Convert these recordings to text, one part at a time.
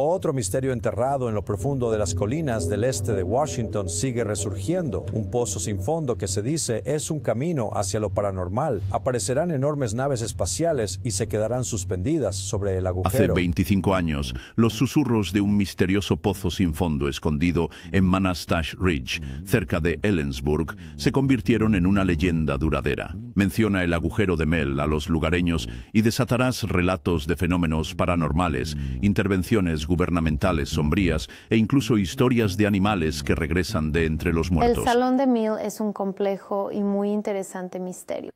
Otro misterio enterrado en lo profundo de las colinas del este de Washington sigue resurgiendo. Un pozo sin fondo que se dice es un camino hacia lo paranormal. Aparecerán enormes naves espaciales y se quedarán suspendidas sobre el agujero. Hace 25 años, los susurros de un misterioso pozo sin fondo escondido en Manastash Ridge, cerca de Ellensburg, se convirtieron en una leyenda duradera. Menciona el agujero de Mel a los lugareños y desatarás relatos de fenómenos paranormales, intervenciones gubernamentales sombrías e incluso historias de animales que regresan de entre los muertos. El Salón de Mel es un complejo y muy interesante misterio.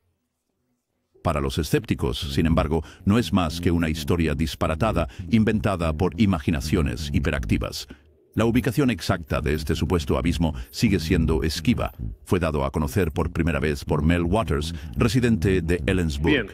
Para los escépticos, sin embargo, no es más que una historia disparatada, inventada por imaginaciones hiperactivas. La ubicación exacta de este supuesto abismo sigue siendo esquiva. Fue dado a conocer por primera vez por Mel Waters, residente de Ellensburg. Bien.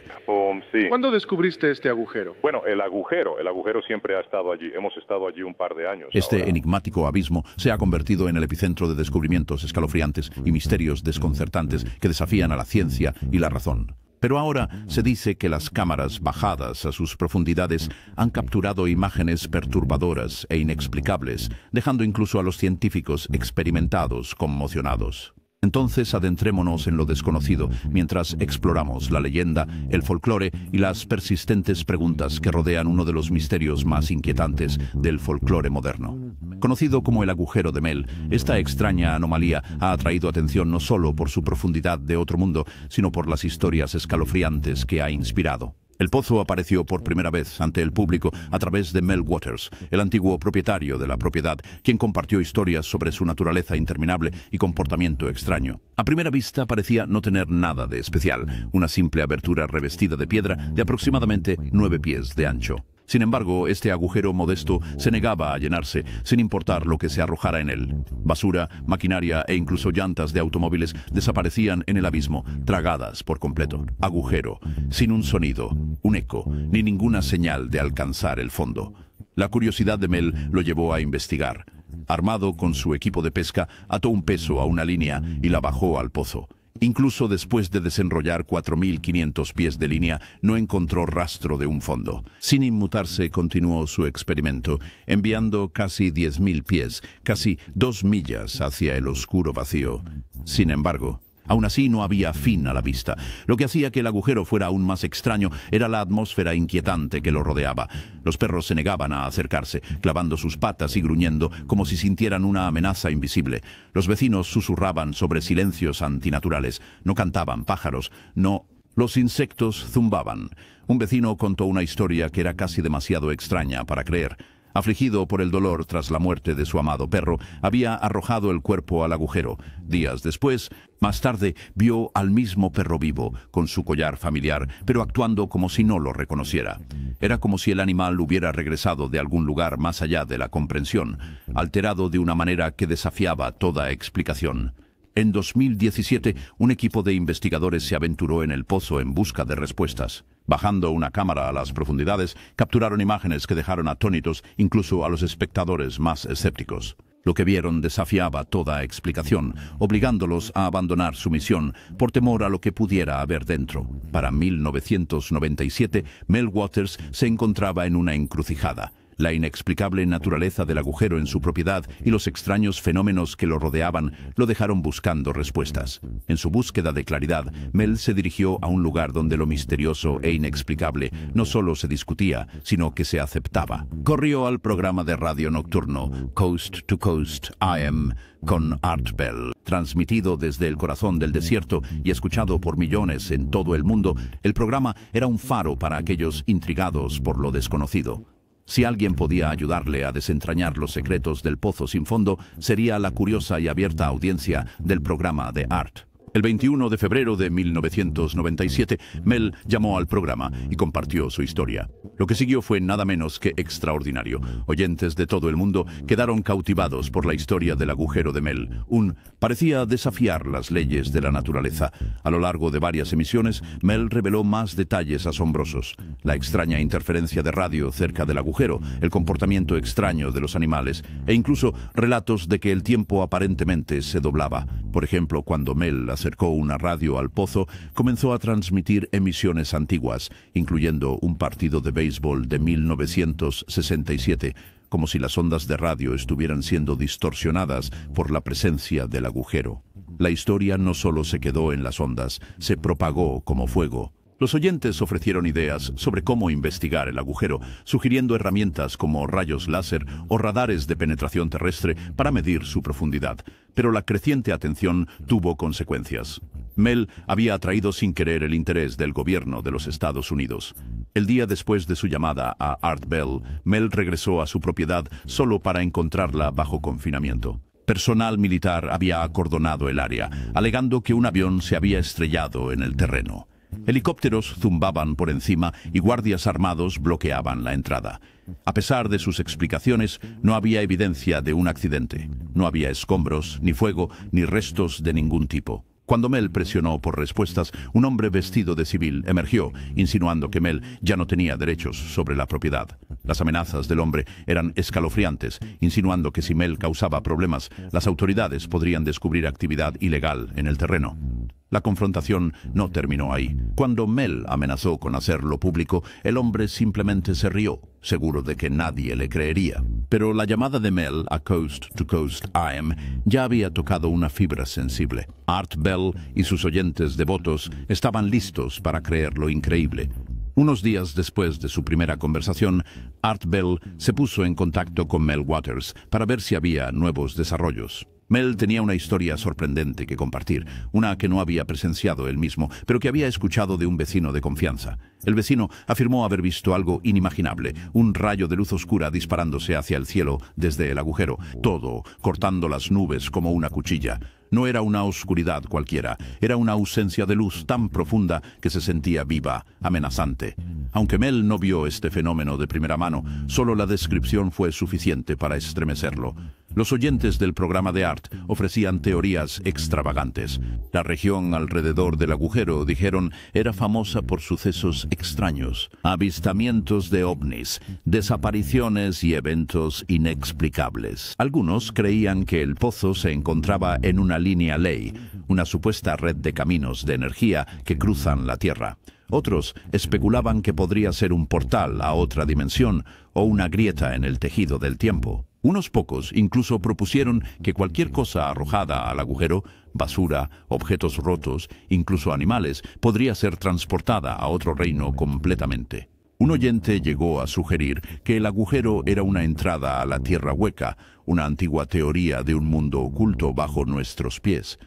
Sí. ¿Cuándo descubriste este agujero? Bueno, el agujero siempre ha estado allí. Hemos estado allí un par de años. Este ahora. enigmático abismo se ha convertido en el epicentro de descubrimientos escalofriantes y misterios desconcertantes que desafían a la ciencia y la razón. Pero ahora se dice que las cámaras bajadas a sus profundidades han capturado imágenes perturbadoras e inexplicables, dejando incluso a los científicos experimentados conmocionados. Entonces adentrémonos en lo desconocido, mientras exploramos la leyenda, el folclore y las persistentes preguntas que rodean uno de los misterios más inquietantes del folclore moderno. Conocido como el agujero de Mel, esta extraña anomalía ha atraído atención no solo por su profundidad de otro mundo, sino por las historias escalofriantes que ha inspirado. El pozo apareció por primera vez ante el público a través de Mel Waters, el antiguo propietario de la propiedad, quien compartió historias sobre su naturaleza interminable y comportamiento extraño. A primera vista parecía no tener nada de especial, una simple abertura revestida de piedra de aproximadamente 9 pies de ancho. Sin embargo, este agujero modesto se negaba a llenarse, sin importar lo que se arrojara en él. Basura, maquinaria e incluso llantas de automóviles desaparecían en el abismo, tragadas por completo. Agujero, sin un sonido, un eco, ni ninguna señal de alcanzar el fondo. La curiosidad de Mel lo llevó a investigar. Armado con su equipo de pesca, ató un peso a una línea y la bajó al pozo. Incluso después de desenrollar 4.500 pies de línea, no encontró rastro de un fondo. Sin inmutarse, continuó su experimento, enviando casi 10.000 pies, casi 2 millas hacia el oscuro vacío. Sin embargo, aún así no había fin a la vista. Lo que hacía que el agujero fuera aún más extraño era la atmósfera inquietante que lo rodeaba. Los perros se negaban a acercarse, clavando sus patas y gruñendo como si sintieran una amenaza invisible. Los vecinos susurraban sobre silencios antinaturales. No cantaban pájaros, no. Los insectos zumbaban. Un vecino contó una historia que era casi demasiado extraña para creer. Afligido por el dolor tras la muerte de su amado perro, había arrojado el cuerpo al agujero. Días después, más tarde, vio al mismo perro vivo, con su collar familiar, pero actuando como si no lo reconociera. Era como si el animal hubiera regresado de algún lugar más allá de la comprensión, alterado de una manera que desafiaba toda explicación. En 2017, un equipo de investigadores se aventuró en el pozo en busca de respuestas. Bajando una cámara a las profundidades, capturaron imágenes que dejaron atónitos incluso a los espectadores más escépticos. Lo que vieron desafiaba toda explicación, obligándolos a abandonar su misión por temor a lo que pudiera haber dentro. Para 1997, Mel Waters se encontraba en una encrucijada. La inexplicable naturaleza del agujero en su propiedad y los extraños fenómenos que lo rodeaban lo dejaron buscando respuestas. En su búsqueda de claridad, Mel se dirigió a un lugar donde lo misterioso e inexplicable no solo se discutía, sino que se aceptaba. Corrió al programa de radio nocturno Coast to Coast AM con Art Bell. Transmitido desde el corazón del desierto y escuchado por millones en todo el mundo, el programa era un faro para aquellos intrigados por lo desconocido. Si alguien podía ayudarle a desentrañar los secretos del pozo sin fondo, sería la curiosa y abierta audiencia del programa de Art. El 21 de febrero de 1997, Mel llamó al programa y compartió su historia. Lo que siguió fue nada menos que extraordinario. Oyentes de todo el mundo quedaron cautivados por la historia del agujero de Mel. Parecía desafiar las leyes de la naturaleza. A lo largo de varias emisiones, Mel reveló más detalles asombrosos. La extraña interferencia de radio cerca del agujero, el comportamiento extraño de los animales e incluso relatos de que el tiempo aparentemente se doblaba. Por ejemplo, cuando Mel acercó una radio al pozo, comenzó a transmitir emisiones antiguas, incluyendo un partido de béisbol de 1967. como si las ondas de radio estuvieran siendo distorsionadas por la presencia del agujero. La historia no solo se quedó en las ondas, se propagó como fuego. Los oyentes ofrecieron ideas sobre cómo investigar el agujero, sugiriendo herramientas como rayos láser o radares de penetración terrestre para medir su profundidad. Pero la creciente atención tuvo consecuencias. Mel había atraído sin querer el interés del gobierno de los Estados Unidos. El día después de su llamada a Art Bell, Mel regresó a su propiedad solo para encontrarla bajo confinamiento. Personal militar había acordonado el área, alegando que un avión se había estrellado en el terreno. Helicópteros zumbaban por encima y guardias armados bloqueaban la entrada. A pesar de sus explicaciones, no había evidencia de un accidente. No había escombros, ni fuego, ni restos de ningún tipo. Cuando Mel presionó por respuestas, un hombre vestido de civil emergió, insinuando que Mel ya no tenía derechos sobre la propiedad. Las amenazas del hombre eran escalofriantes, insinuando que si Mel causaba problemas, las autoridades podrían descubrir actividad ilegal en el terreno. La confrontación no terminó ahí. Cuando Mel amenazó con hacerlo público, el hombre simplemente se rió, seguro de que nadie le creería. Pero la llamada de Mel a Coast to Coast AM ya había tocado una fibra sensible. Art Bell y sus oyentes devotos estaban listos para creer lo increíble. Unos días después de su primera conversación, Art Bell se puso en contacto con Mel Waters para ver si había nuevos desarrollos. Mel tenía una historia sorprendente que compartir, una que no había presenciado él mismo, pero que había escuchado de un vecino de confianza. El vecino afirmó haber visto algo inimaginable, un rayo de luz oscura disparándose hacia el cielo desde el agujero, todo cortando las nubes como una cuchilla. No era una oscuridad cualquiera, era una ausencia de luz tan profunda que se sentía viva, amenazante. Aunque Mel no vio este fenómeno de primera mano, solo la descripción fue suficiente para estremecerlo. Los oyentes del programa de Art ofrecían teorías extravagantes. La región alrededor del agujero, dijeron, era famosa por sucesos extraños, avistamientos de ovnis, desapariciones y eventos inexplicables. Algunos creían que el pozo se encontraba en una línea ley, una supuesta red de caminos de energía que cruzan la Tierra. Otros especulaban que podría ser un portal a otra dimensión o una grieta en el tejido del tiempo. Unos pocos incluso propusieron que cualquier cosa arrojada al agujero, basura, objetos rotos, incluso animales, podría ser transportada a otro reino completamente. Un oyente llegó a sugerir que el agujero era una entrada a la tierra hueca, una antigua teoría de un mundo oculto bajo nuestros pies.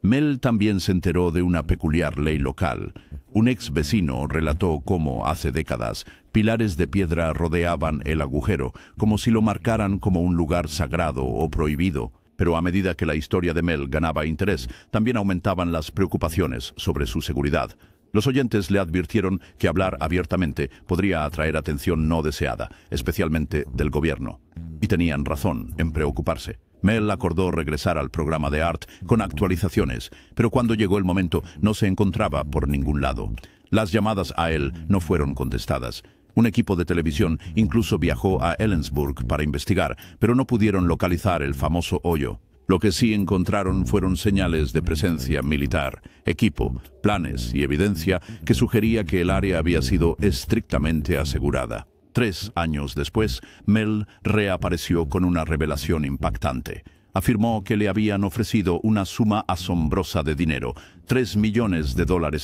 Mel también se enteró de una peculiar ley local. Un ex vecino relató cómo, hace décadas, pilares de piedra rodeaban el agujero, como si lo marcaran como un lugar sagrado o prohibido. Pero a medida que la historia de Mel ganaba interés, también aumentaban las preocupaciones sobre su seguridad. Los oyentes le advirtieron que hablar abiertamente podría atraer atención no deseada, especialmente del gobierno. Y tenían razón en preocuparse. Mel acordó regresar al programa de Art con actualizaciones, pero cuando llegó el momento no se encontraba por ningún lado. Las llamadas a él no fueron contestadas. Un equipo de televisión incluso viajó a Ellensburg para investigar, pero no pudieron localizar el famoso hoyo. Lo que sí encontraron fueron señales de presencia militar, equipo, planes y evidencia que sugería que el área había sido estrictamente asegurada. 3 años después, Mel reapareció con una revelación impactante. Afirmó que le habían ofrecido una suma asombrosa de dinero, $3 millones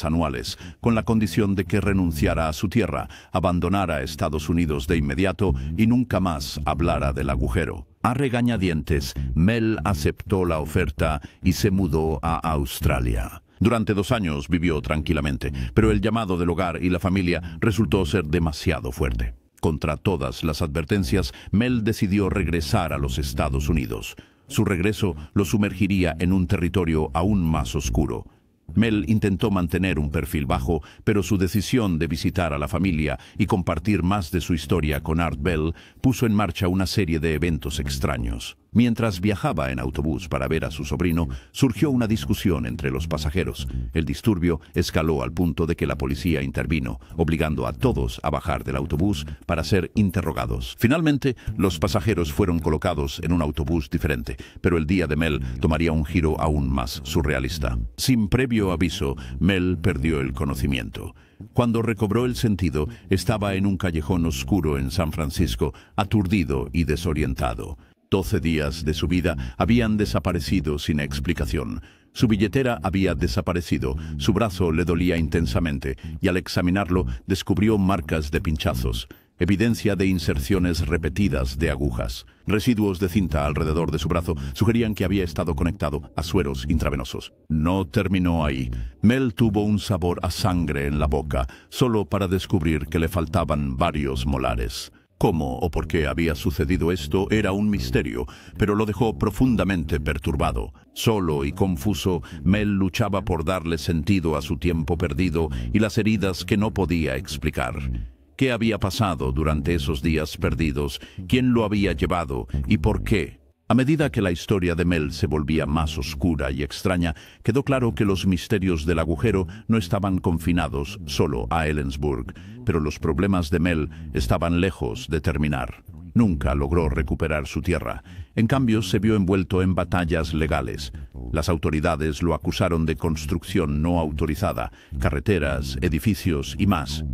anuales, con la condición de que renunciara a su tierra, abandonara Estados Unidos de inmediato y nunca más hablara del agujero. A regañadientes, Mel aceptó la oferta y se mudó a Australia. Durante 2 años vivió tranquilamente, pero el llamado del hogar y la familia resultó ser demasiado fuerte. Contra todas las advertencias, Mel decidió regresar a los Estados Unidos. Su regreso lo sumergiría en un territorio aún más oscuro. Mel intentó mantener un perfil bajo, pero su decisión de visitar a la familia y compartir más de su historia con Art Bell puso en marcha una serie de eventos extraños. Mientras viajaba en autobús para ver a su sobrino, surgió una discusión entre los pasajeros. El disturbio escaló al punto de que la policía intervino, obligando a todos a bajar del autobús para ser interrogados. Finalmente, los pasajeros fueron colocados en un autobús diferente, pero el día de Mel tomaría un giro aún más surrealista. Sin previo aviso, Mel perdió el conocimiento. Cuando recobró el sentido, estaba en un callejón oscuro en San Francisco, aturdido y desorientado. 12 días de su vida habían desaparecido sin explicación. Su billetera había desaparecido, su brazo le dolía intensamente y al examinarlo descubrió marcas de pinchazos, evidencia de inserciones repetidas de agujas. Residuos de cinta alrededor de su brazo sugerían que había estado conectado a sueros intravenosos. No terminó ahí. Mel tuvo un sabor a sangre en la boca, solo para descubrir que le faltaban varios molares. Cómo o por qué había sucedido esto era un misterio, pero lo dejó profundamente perturbado. Solo y confuso, Mel luchaba por darle sentido a su tiempo perdido y las heridas que no podía explicar. ¿Qué había pasado durante esos días perdidos? ¿Quién lo había llevado? ¿Y por qué? A medida que la historia de Mel se volvía más oscura y extraña, quedó claro que los misterios del agujero no estaban confinados solo a Ellensburg, pero los problemas de Mel estaban lejos de terminar. Nunca logró recuperar su tierra. En cambio, se vio envuelto en batallas legales. Las autoridades lo acusaron de construcción no autorizada, carreteras, edificios y más.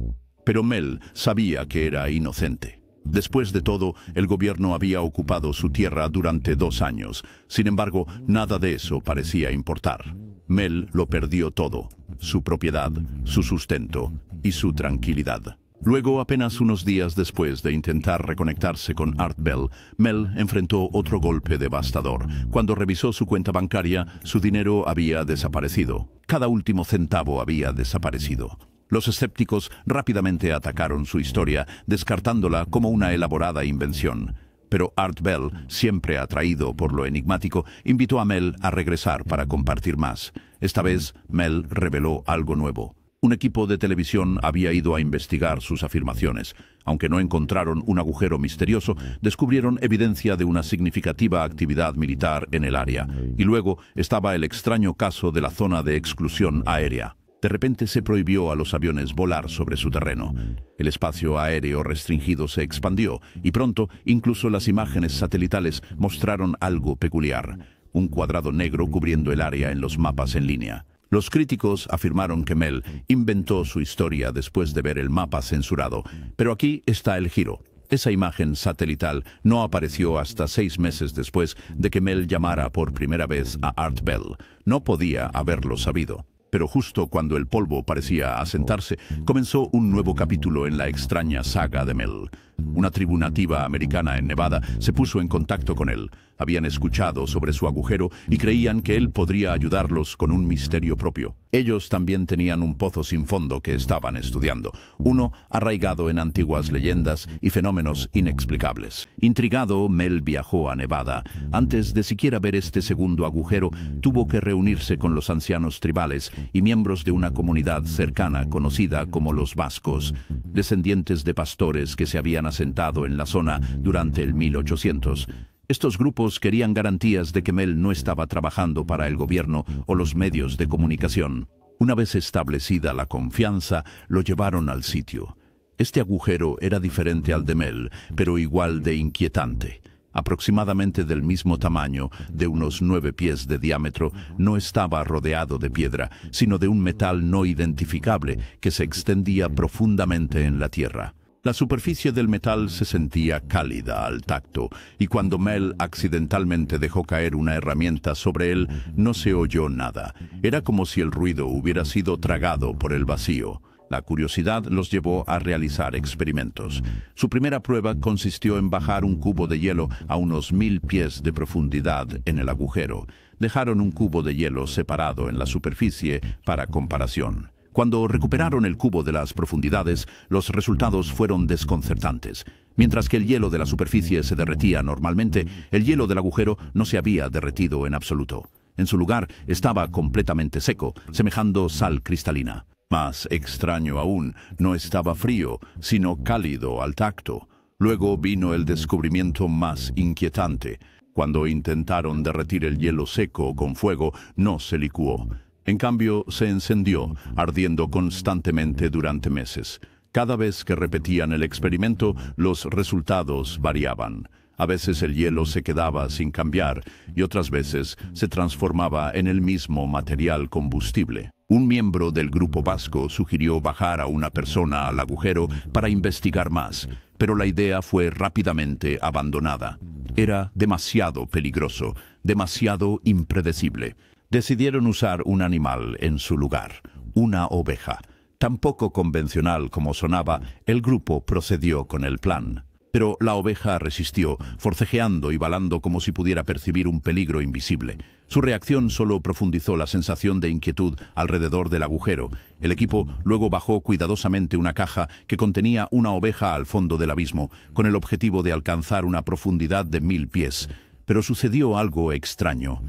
Pero Mel sabía que era inocente. Después de todo, el gobierno había ocupado su tierra durante 2 años. Sin embargo, nada de eso parecía importar. Mel lo perdió todo: su propiedad, su sustento y su tranquilidad. Luego, apenas unos días después de intentar reconectarse con Art Bell, Mel enfrentó otro golpe devastador. Cuando revisó su cuenta bancaria, su dinero había desaparecido. Cada último centavo había desaparecido. Los escépticos rápidamente atacaron su historia, descartándola como una elaborada invención. Pero Art Bell, siempre atraído por lo enigmático, invitó a Mel a regresar para compartir más. Esta vez, Mel reveló algo nuevo. Un equipo de televisión había ido a investigar sus afirmaciones. Aunque no encontraron un agujero misterioso, descubrieron evidencia de una significativa actividad militar en el área. Y luego estaba el extraño caso de la zona de exclusión aérea. De repente se prohibió a los aviones volar sobre su terreno. El espacio aéreo restringido se expandió y pronto incluso las imágenes satelitales mostraron algo peculiar: un cuadrado negro cubriendo el área en los mapas en línea. Los críticos afirmaron que Mel inventó su historia después de ver el mapa censurado, pero aquí está el giro. Esa imagen satelital no apareció hasta 6 meses después de que Mel llamara por primera vez a Art Bell. No podía haberlo sabido. Pero justo cuando el polvo parecía asentarse, comenzó un nuevo capítulo en la extraña saga de Mel. Una tribu nativa americana en Nevada se puso en contacto con él. Habían escuchado sobre su agujero y creían que él podría ayudarlos con un misterio propio. Ellos también tenían un pozo sin fondo que estaban estudiando, uno arraigado en antiguas leyendas y fenómenos inexplicables. Intrigado, Mel viajó a Nevada. Antes de siquiera ver este segundo agujero, tuvo que reunirse con los ancianos tribales y miembros de una comunidad cercana conocida como los vascos, descendientes de pastores que se habían asentado en la zona durante el 1800. Estos grupos querían garantías de que Mel no estaba trabajando para el gobierno o los medios de comunicación. Una vez establecida la confianza, lo llevaron al sitio. Este agujero era diferente al de Mel, pero igual de inquietante. Aproximadamente del mismo tamaño, de unos 9 pies de diámetro, no estaba rodeado de piedra, sino de un metal no identificable que se extendía profundamente en la tierra. La superficie del metal se sentía cálida al tacto, y cuando Mel accidentalmente dejó caer una herramienta sobre él, no se oyó nada. Era como si el ruido hubiera sido tragado por el vacío. La curiosidad los llevó a realizar experimentos. Su primera prueba consistió en bajar un cubo de hielo a unos 1000 pies de profundidad en el agujero. Dejaron un cubo de hielo separado en la superficie para comparación. Cuando recuperaron el cubo de las profundidades, los resultados fueron desconcertantes. Mientras que el hielo de la superficie se derretía normalmente, el hielo del agujero no se había derretido en absoluto. En su lugar estaba completamente seco, semejando sal cristalina. Más extraño aún, no estaba frío, sino cálido al tacto. Luego vino el descubrimiento más inquietante. Cuando intentaron derretir el hielo seco con fuego, no se licuó. En cambio, se encendió, ardiendo constantemente durante meses. Cada vez que repetían el experimento, los resultados variaban. A veces el hielo se quedaba sin cambiar y otras veces se transformaba en el mismo material combustible. Un miembro del grupo vasco sugirió bajar a una persona al agujero para investigar más, pero la idea fue rápidamente abandonada. Era demasiado peligroso, demasiado impredecible. Decidieron usar un animal en su lugar, una oveja. Tan poco convencional como sonaba, el grupo procedió con el plan. Pero la oveja resistió, forcejeando y balando como si pudiera percibir un peligro invisible. Su reacción solo profundizó la sensación de inquietud alrededor del agujero. El equipo luego bajó cuidadosamente una caja que contenía una oveja al fondo del abismo, con el objetivo de alcanzar una profundidad de 1000 pies. Pero sucedió algo extraño.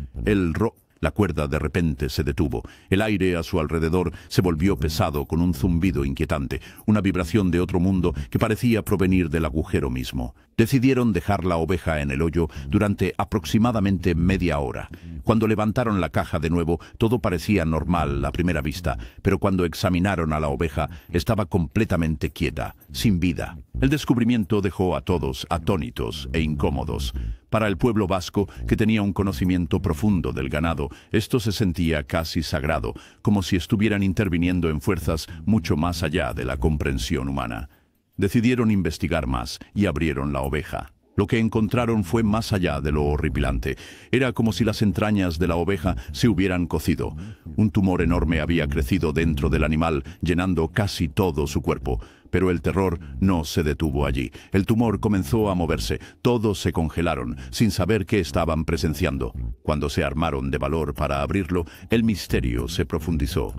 La cuerda de repente se detuvo. El aire a su alrededor se volvió pesado con un zumbido inquietante, una vibración de otro mundo que parecía provenir del agujero mismo. Decidieron dejar la oveja en el hoyo durante aproximadamente media hora. Cuando levantaron la caja de nuevo, todo parecía normal a primera vista, pero cuando examinaron a la oveja, estaba completamente quieta, sin vida. El descubrimiento dejó a todos atónitos e incómodos. Para el pueblo vasco, que tenía un conocimiento profundo del ganado, esto se sentía casi sagrado, como si estuvieran interviniendo en fuerzas mucho más allá de la comprensión humana. Decidieron investigar más y abrieron la oveja. Lo que encontraron fue más allá de lo horripilante. Era como si las entrañas de la oveja se hubieran cocido. Un tumor enorme había crecido dentro del animal, llenando casi todo su cuerpo. Pero el terror no se detuvo allí. El tumor comenzó a moverse. Todos se congelaron, sin saber qué estaban presenciando. Cuando se armaron de valor para abrirlo, el misterio se profundizó.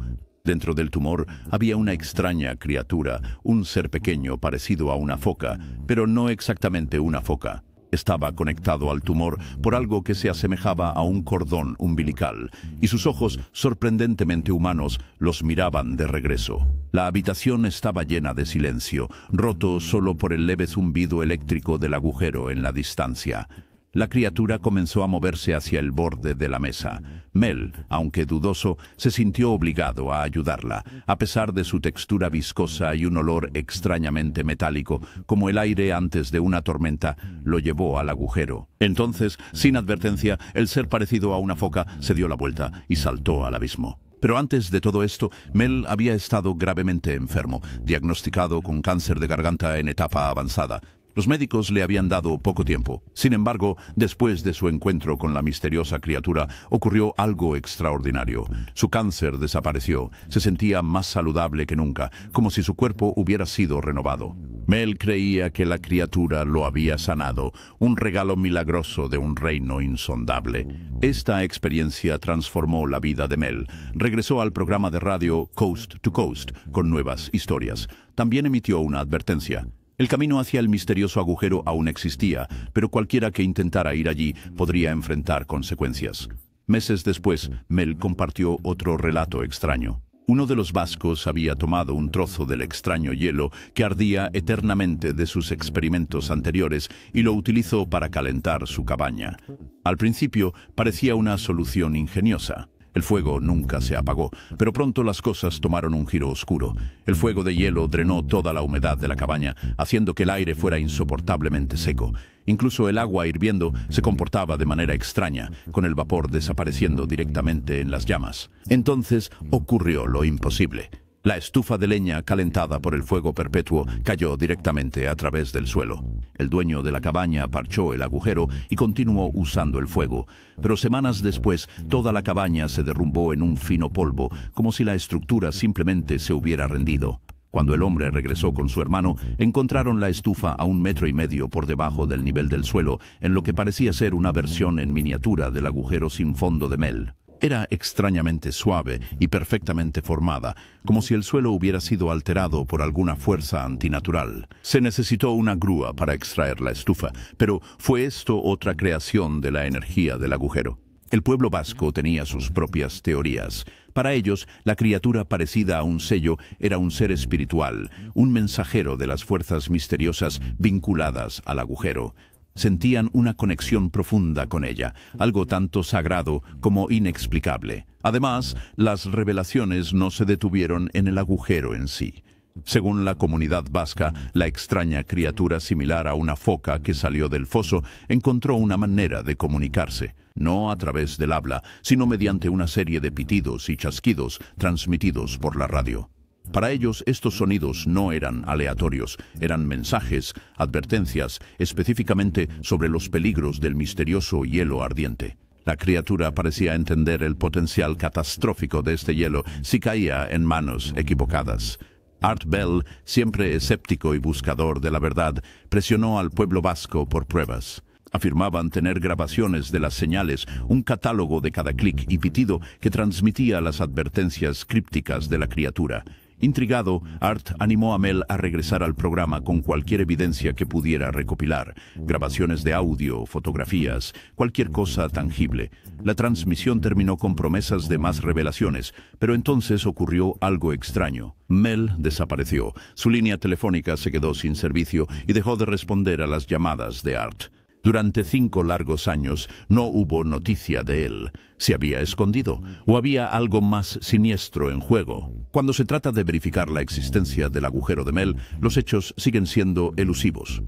Dentro del tumor había una extraña criatura, un ser pequeño parecido a una foca, pero no exactamente una foca. Estaba conectado al tumor por algo que se asemejaba a un cordón umbilical, y sus ojos, sorprendentemente humanos, los miraban de regreso. La habitación estaba llena de silencio, roto solo por el leve zumbido eléctrico del agujero en la distancia. La criatura comenzó a moverse hacia el borde de la mesa. Mel, aunque dudoso, se sintió obligado a ayudarla, a pesar de su textura viscosa y un olor extrañamente metálico, como el aire antes de una tormenta, lo llevó al agujero. Entonces, sin advertencia, el ser parecido a una foca se dio la vuelta y saltó al abismo. Pero antes de todo esto, Mel había estado gravemente enfermo, diagnosticado con cáncer de garganta en etapa avanzada. Los médicos le habían dado poco tiempo. Sin embargo, después de su encuentro con la misteriosa criatura, ocurrió algo extraordinario. Su cáncer desapareció. Se sentía más saludable que nunca, como si su cuerpo hubiera sido renovado. Mel creía que la criatura lo había sanado, un regalo milagroso de un reino insondable. Esta experiencia transformó la vida de Mel. Regresó al programa de radio Coast to Coast con nuevas historias. También emitió una advertencia. El camino hacia el misterioso agujero aún existía, pero cualquiera que intentara ir allí podría enfrentar consecuencias. Meses después, Mel compartió otro relato extraño. Uno de los vascos había tomado un trozo del extraño hielo que ardía eternamente de sus experimentos anteriores y lo utilizó para calentar su cabaña. Al principio parecía una solución ingeniosa. El fuego nunca se apagó, pero pronto las cosas tomaron un giro oscuro. El fuego de hielo drenó toda la humedad de la cabaña, haciendo que el aire fuera insoportablemente seco. Incluso el agua hirviendo se comportaba de manera extraña, con el vapor desapareciendo directamente en las llamas. Entonces ocurrió lo imposible. La estufa de leña calentada por el fuego perpetuo cayó directamente a través del suelo. El dueño de la cabaña parchó el agujero y continuó usando el fuego. Pero semanas después, toda la cabaña se derrumbó en un fino polvo, como si la estructura simplemente se hubiera rendido. Cuando el hombre regresó con su hermano, encontraron la estufa a 1,5 metros por debajo del nivel del suelo, en lo que parecía ser una versión en miniatura del agujero sin fondo de Mel. Era extrañamente suave y perfectamente formada, como si el suelo hubiera sido alterado por alguna fuerza antinatural. Se necesitó una grúa para extraer la estufa, pero ¿fue esto otra creación de la energía del agujero? El pueblo vasco tenía sus propias teorías, Para ellos, la criatura parecida a un sello era un ser espiritual, un mensajero de las fuerzas misteriosas vinculadas al agujero. Sentían una conexión profunda con ella, algo tanto sagrado como inexplicable. Además, las revelaciones no se detuvieron en el agujero en sí. Según la comunidad vasca, la extraña criatura similar a una foca que salió del foso encontró una manera de comunicarse, no a través del habla, sino mediante una serie de pitidos y chasquidos transmitidos por la radio. Para ellos, estos sonidos no eran aleatorios, eran mensajes, advertencias, específicamente sobre los peligros del misterioso hielo ardiente. La criatura parecía entender el potencial catastrófico de este hielo si caía en manos equivocadas. Art Bell, siempre escéptico y buscador de la verdad, presionó al pueblo vasco por pruebas. Afirmaban tener grabaciones de las señales, un catálogo de cada clic y pitido que transmitía las advertencias crípticas de la criatura. Intrigado, Art animó a Mel a regresar al programa con cualquier evidencia que pudiera recopilar, grabaciones de audio, fotografías, cualquier cosa tangible. La transmisión terminó con promesas de más revelaciones, pero entonces ocurrió algo extraño. Mel desapareció, su línea telefónica se quedó sin servicio y dejó de responder a las llamadas de Art. Durante 5 largos años no hubo noticia de él. ¿Se había escondido? ¿O había algo más siniestro en juego? Cuando se trata de verificar la existencia del agujero de Mel, los hechos siguen siendo elusivos.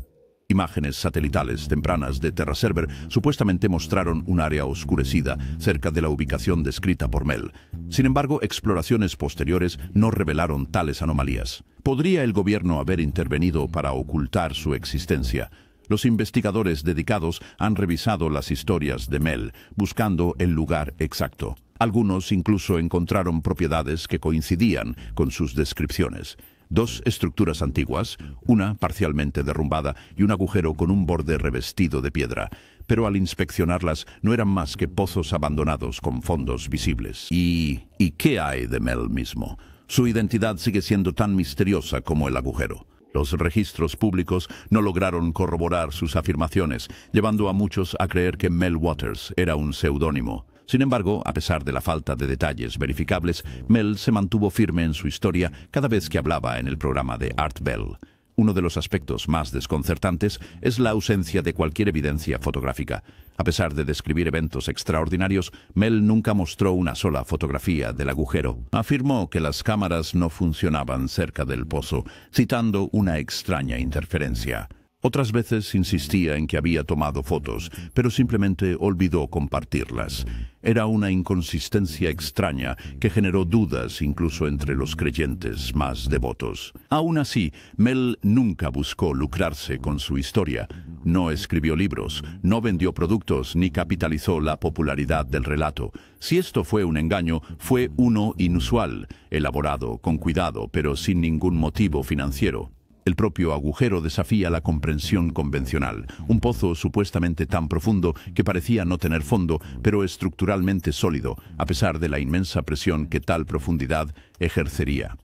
Imágenes satelitales tempranas de TerraServer supuestamente mostraron un área oscurecida cerca de la ubicación descrita por Mel. Sin embargo, exploraciones posteriores no revelaron tales anomalías. ¿Podría el gobierno haber intervenido para ocultar su existencia? Los investigadores dedicados han revisado las historias de Mel, buscando el lugar exacto. Algunos incluso encontraron propiedades que coincidían con sus descripciones. 2 estructuras antiguas, una parcialmente derrumbada y un agujero con un borde revestido de piedra. Pero al inspeccionarlas no eran más que pozos abandonados con fondos visibles. ¿Y qué hay de Mel mismo? Su identidad sigue siendo tan misteriosa como el agujero. Los registros públicos no lograron corroborar sus afirmaciones, llevando a muchos a creer que Mel Waters era un seudónimo. Sin embargo, a pesar de la falta de detalles verificables, Mel se mantuvo firme en su historia cada vez que hablaba en el programa de Art Bell. Uno de los aspectos más desconcertantes es la ausencia de cualquier evidencia fotográfica. A pesar de describir eventos extraordinarios, Mel nunca mostró una sola fotografía del agujero. Afirmó que las cámaras no funcionaban cerca del pozo, citando una extraña interferencia. Otras veces insistía en que había tomado fotos, pero simplemente olvidó compartirlas. Era una inconsistencia extraña que generó dudas incluso entre los creyentes más devotos. Aún así, Mel nunca buscó lucrarse con su historia. No escribió libros, no vendió productos ni capitalizó la popularidad del relato. Si esto fue un engaño, fue uno inusual, elaborado con cuidado, pero sin ningún motivo financiero. El propio agujero desafía la comprensión convencional. Un pozo supuestamente tan profundo que parecía no tener fondo, pero estructuralmente sólido, a pesar de la inmensa presión que tal profundidad ejercería.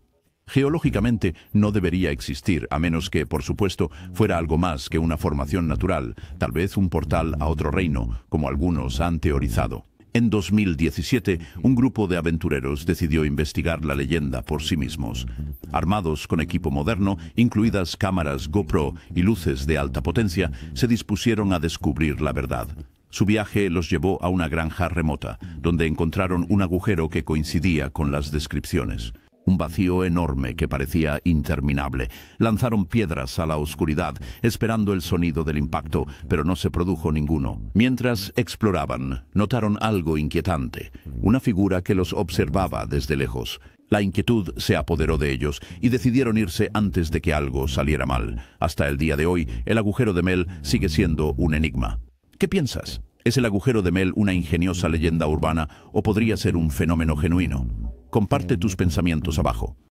Geológicamente no debería existir, a menos que, por supuesto, fuera algo más que una formación natural, tal vez un portal a otro reino, como algunos han teorizado. En 2017, un grupo de aventureros decidió investigar la leyenda por sí mismos. Armados con equipo moderno, incluidas cámaras GoPro y luces de alta potencia, se dispusieron a descubrir la verdad. Su viaje los llevó a una granja remota, donde encontraron un agujero que coincidía con las descripciones. Un vacío enorme que parecía interminable. Lanzaron piedras a la oscuridad, esperando el sonido del impacto, pero no se produjo ninguno. Mientras exploraban, notaron algo inquietante, una figura que los observaba desde lejos. La inquietud se apoderó de ellos y decidieron irse antes de que algo saliera mal. Hasta el día de hoy, el agujero de Mel sigue siendo un enigma. ¿Qué piensas? ¿Es el agujero de Mel una ingeniosa leyenda urbana o podría ser un fenómeno genuino? Comparte tus pensamientos abajo.